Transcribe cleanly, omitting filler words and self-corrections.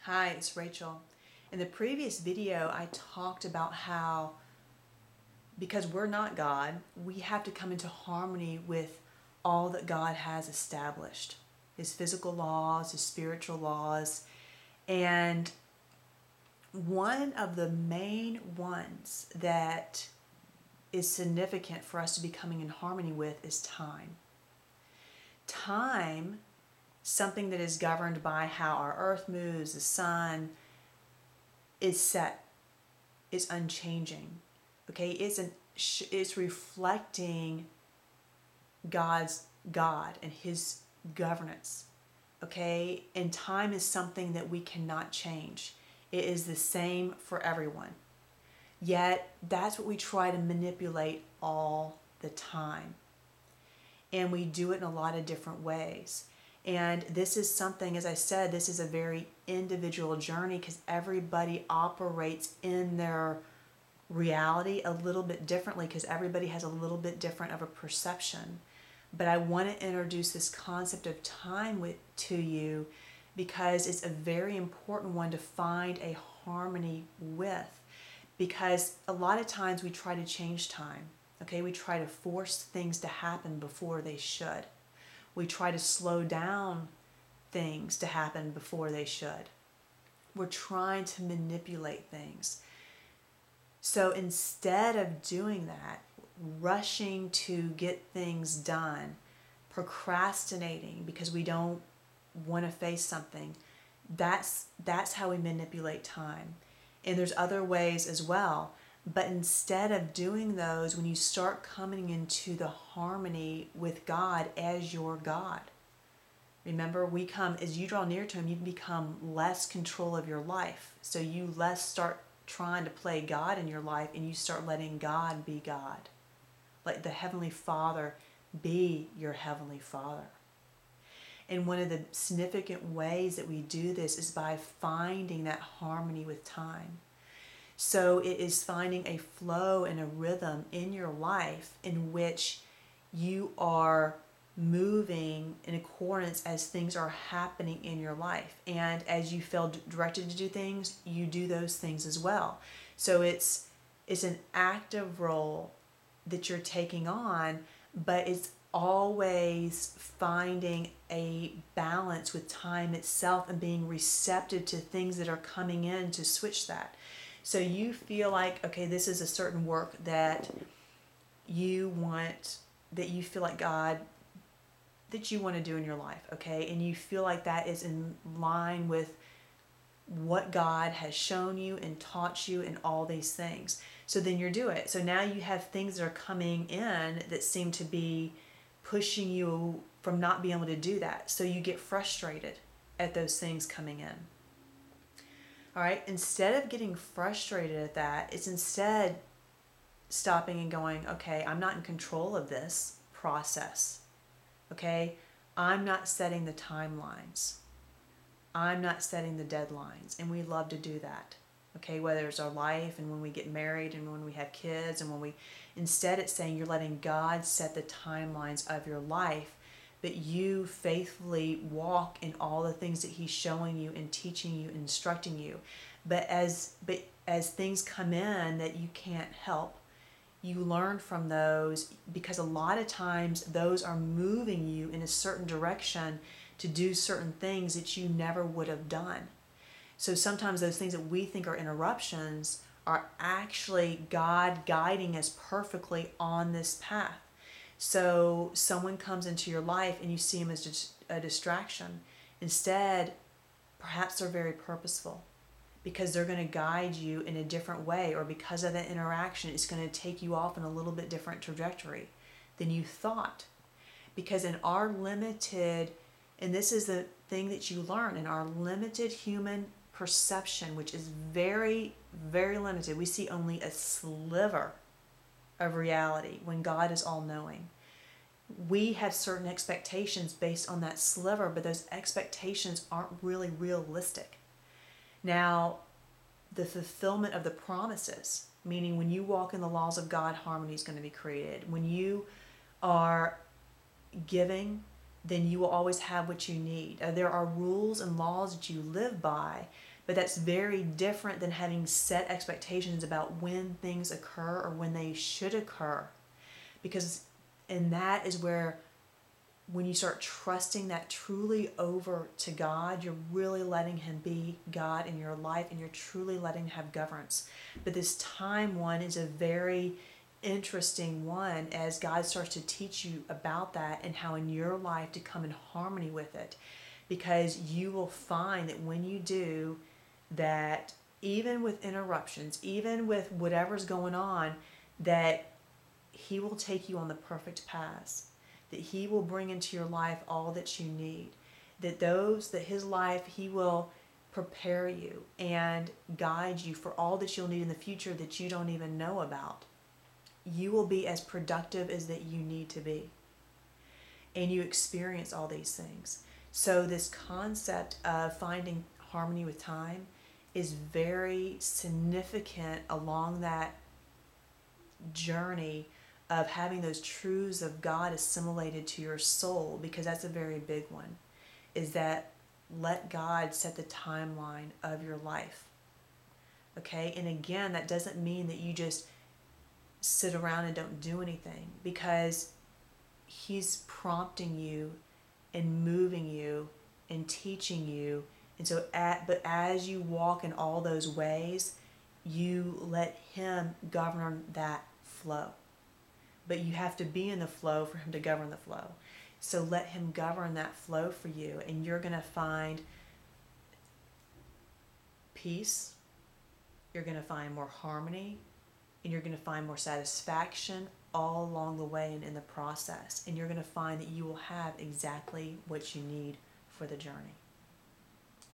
Hi, it's Rachel. In the previous video, I talked about how, because we're not God, we have to come into harmony with all that God has established, His physical laws, His spiritual laws. And one of the main ones that is significant for us to be coming in harmony with is time. Time, something that is governed by how our earth moves, the sun, is set, is unchanging. Okay, it's reflecting God and His governance. Okay, and time is something that we cannot change. It is the same for everyone. Yet that's what we try to manipulate all the time, and we do it in a lot of different ways. And this is something, as I said, this is a very individual journey because everybody operates in their reality a little bit differently because everybody has a little bit different of a perception. But I want to introduce this concept of time to you because it's a very important one to find a harmony with, because a lot of times we try to change time. Okay, we try to force things to happen before they should. We try to slow down things to happen before they should. We're trying to manipulate things. So instead of doing that, rushing to get things done, procrastinating because we don't want to face something, that's how we manipulate time. And there's other ways as well. But instead of doing those, when you start coming into the harmony with God as your God, remember, as you draw near to Him, you become less control of your life. So you less start trying to play God in your life and you start letting God be God. Let the Heavenly Father be your Heavenly Father. And one of the significant ways that we do this is by finding that harmony with time. So it is finding a flow and a rhythm in your life in which you are moving in accordance as things are happening in your life. And as you feel directed to do things, you do those things as well. So it's an active role that you're taking on, but it's always finding a balance with time itself and being receptive to things that are coming in to switch that. So you feel like, okay, this is a certain work that you want, that you feel like God, that you want to do in your life, okay? And you feel like that is in line with what God has shown you and taught you and all these things. So then you do it. So now you have things that are coming in that seem to be pushing you from not being able to do that. So you get frustrated at those things coming in. All right, instead of getting frustrated at that, it's instead stopping and going, okay, I'm not in control of this process. Okay, I'm not setting the timelines. I'm not setting the deadlines. And we love to do that. Okay, whether it's our life and when we get married and when we have kids and instead it's saying you're letting God set the timelines of your life, but you faithfully walk in all the things that He's showing you and teaching you, instructing you. But as things come in that you can't help, you learn from those, because a lot of times those are moving you in a certain direction to do certain things that you never would have done. So sometimes those things that we think are interruptions are actually God guiding us perfectly on this path. So someone comes into your life and you see them as just a distraction. Instead, perhaps they're very purposeful because they're going to guide you in a different way, or because of that interaction, it's going to take you off in a little bit different trajectory than you thought. Because in our limited, and this is the thing that you learn, in our limited human perception, which is very, very limited, we see only a sliver of reality when God is all-knowing. We have certain expectations based on that sliver, but those expectations aren't really realistic. Now, the fulfillment of the promises, meaning when you walk in the laws of God, harmony is going to be created. When you are giving, then you will always have what you need. There are rules and laws that you live by, but that's very different than having set expectations about when things occur or when they should occur. Because, and that is where, when you start trusting that truly over to God, you're really letting Him be God in your life, and you're truly letting Him have governance. But this time one is a very interesting one, as God starts to teach you about that and how in your life to come in harmony with it. Because you will find that when you do that, even with interruptions, even with whatever's going on, that He will take you on the perfect paths, that He will bring into your life all that you need, that His life, He will prepare you and guide you for all that you'll need in the future that you don't even know about. You will be as productive as that you need to be, and you experience all these things. So this concept of finding harmony with time is very significant along that journey of having those truths of God assimilated to your soul, because that's a very big one, is that let God set the timeline of your life. Okay? And again, that doesn't mean that you just sit around and don't do anything, because He's prompting you and moving you and teaching you. And so but as you walk in all those ways, you let Him govern that flow. But you have to be in the flow for Him to govern the flow. So let Him govern that flow for you, and you're going to find peace, you're going to find more harmony, and you're going to find more satisfaction all along the way and in the process. And you're going to find that you will have exactly what you need for the journey.